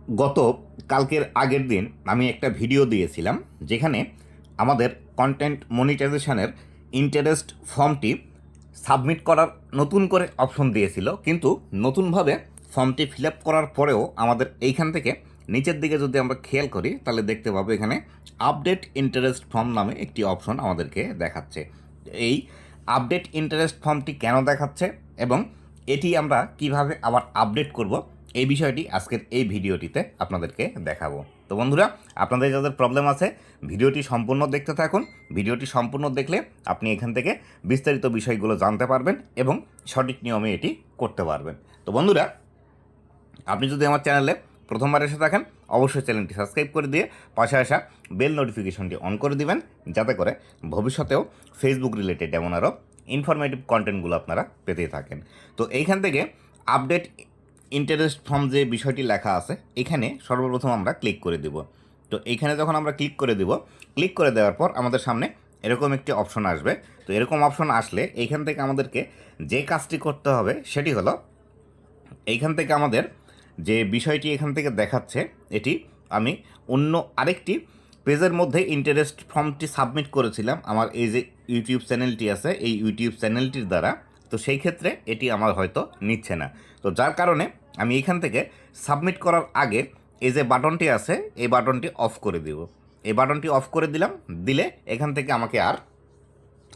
গত কালকের আগের দিন আমি একটা ভিডিও দিয়েছিলাম যেখানে আমাদের কন্টেন্ট মনিটাইজেশনের ইন্টারেস্ট ফর্মটি সাবমিট করার নতুন করে অপশন দিয়েছিল, কিন্তু নতুনভাবে ফর্মটি ফিল আপ করার পরেও আমাদের এইখান থেকে নিচের দিকে যদি আমরা খেয়াল করি তাহলে দেখতে পাবো এখানে আপডেট ইন্টারেস্ট ফর্ম নামে একটি অপশন আমাদেরকে দেখাচ্ছে। এই আপডেট ইন্টারেস্ট ফর্মটি কেন দেখাচ্ছে এবং এটি আমরা কিভাবে আবার আপডেট করব, এই বিষয়টি আজকের এই ভিডিওটিতে আপনাদেরকে দেখাবো। তো বন্ধুরা, আপনাদের যাদের প্রবলেম আছে ভিডিওটি সম্পূর্ণ দেখতে থাকুন। ভিডিওটি সম্পূর্ণ দেখলে আপনি এখান থেকে বিস্তারিত বিষয়গুলো জানতে পারবেন এবং সঠিক নিয়মে এটি করতে পারবেন। তো বন্ধুরা, আপনি যদি আমার চ্যানেলে প্রথমবার এসে থাকেন অবশ্যই চ্যানেলটি সাবস্ক্রাইব করে দিয়ে পাশে আসা বেল নোটিফিকেশনটি অন করে দিবেন, যাতে করে ভবিষ্যতেও ফেসবুক রিলেটেড এমন আরও ইনফরমেটিভ কন্টেন্টগুলো আপনারা পেতেই থাকেন। তো এইখান থেকে আপডেট ইন্টারেস্ট ফর্ম যে বিষয়টি লেখা আছে এখানে সর্বপ্রথম আমরা ক্লিক করে দেব। তো এইখানে যখন আমরা ক্লিক করে দেব, ক্লিক করে দেওয়ার পর আমাদের সামনে এরকম একটি অপশন আসবে। তো এরকম অপশন আসলে এইখান থেকে আমাদেরকে যে কাজটি করতে হবে সেটি হলো, এইখান থেকে আমাদের যে বিষয়টি এখান থেকে দেখাচ্ছে এটি আমি অন্য আরেকটি পেজের মধ্যে ইন্টারেস্ট ফর্মটি সাবমিট করেছিলাম আমার এই যে ইউটিউব চ্যানেলটি আছে এই ইউটিউব চ্যানেলটির দ্বারা। তো সেই ক্ষেত্রে এটি আমার হয়তো নিচ্ছে না। তো যার কারণে আমি এখান থেকে সাবমিট করার আগে এই যে বাটনটি আছে এই বাটনটি অফ করে দিব। এই বাটনটি অফ করে দিলাম, দিলে এখান থেকে আমাকে আর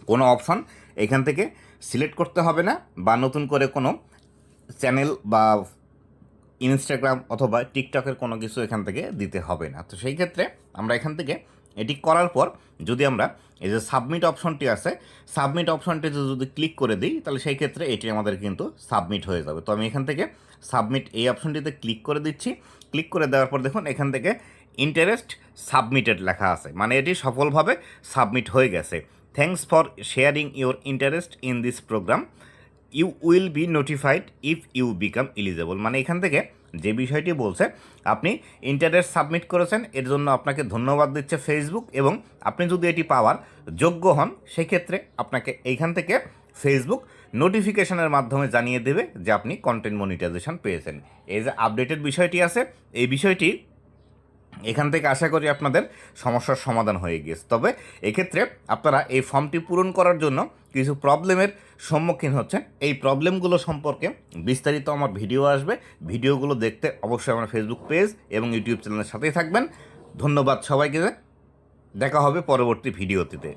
কোনো অপশন এখান থেকে সিলেক্ট করতে হবে না, বা নতুন করে কোনো চ্যানেল বা ইনস্টাগ্রাম অথবা টিকটকের কোনো কিছু এখান থেকে দিতে হবে না। তো সেই ক্ষেত্রে আমরা এখান থেকে এটি করার পর যদি আমরা এই যে সাবমিট অপশনটি আছে সাবমিট অপশনটিতে যদি ক্লিক করে দিই তাহলে সেই ক্ষেত্রে এটি আমাদের কিন্তু সাবমিট হয়ে যাবে। তো আমি এখান থেকে সাবমিট এই অপশনটিতে ক্লিক করে দিচ্ছি। ক্লিক করে দেওয়ার পর দেখুন এখান থেকে ইন্টারেস্ট সাবমিটেড লেখা আছে, মানে এটি সফলভাবে সাবমিট হয়ে গেছে। Thanks for sharing your interest in this program, you will be notified if you become eligible. মানে এখান থেকে যে বিষয়টি বলছে আপনি ইন্টারেস্ট সাবমিট করেছেন এর জন্য আপনাকে ধন্যবাদ দিচ্ছে ফেসবুক, এবং আপনি যদি এটি পাওয়ার যোগ্য হন সেক্ষেত্রে আপনাকে এইখান থেকে ফেসবুক নোটিফিকেশনের মাধ্যমে জানিয়ে দেবে যে আপনি কন্টেন্ট মনিটাইজেশন পেয়েছেন। এই যে আপডেটেড বিষয়টি আছে এই বিষয়টি এখান থেকে আশা করি আপনাদের সমস্যার সমাধান হয়ে গিয়েছে। তবে এক্ষেত্রে আপনারা এই ফর্মটি পূরণ করার জন্য কিছু প্রবলেমের সম্মুখীন হচ্ছেন। এই প্রবলেমগুলো সম্পর্কে বিস্তারিত আমার ভিডিও আসবে। ভিডিওগুলো দেখতে অবশ্যই আমার ফেসবুক পেজ এবং ইউটিউব চ্যানেলের সাথেই থাকবেন। ধন্যবাদ সবাইকে, দেখা হবে পরবর্তী ভিডিওতে।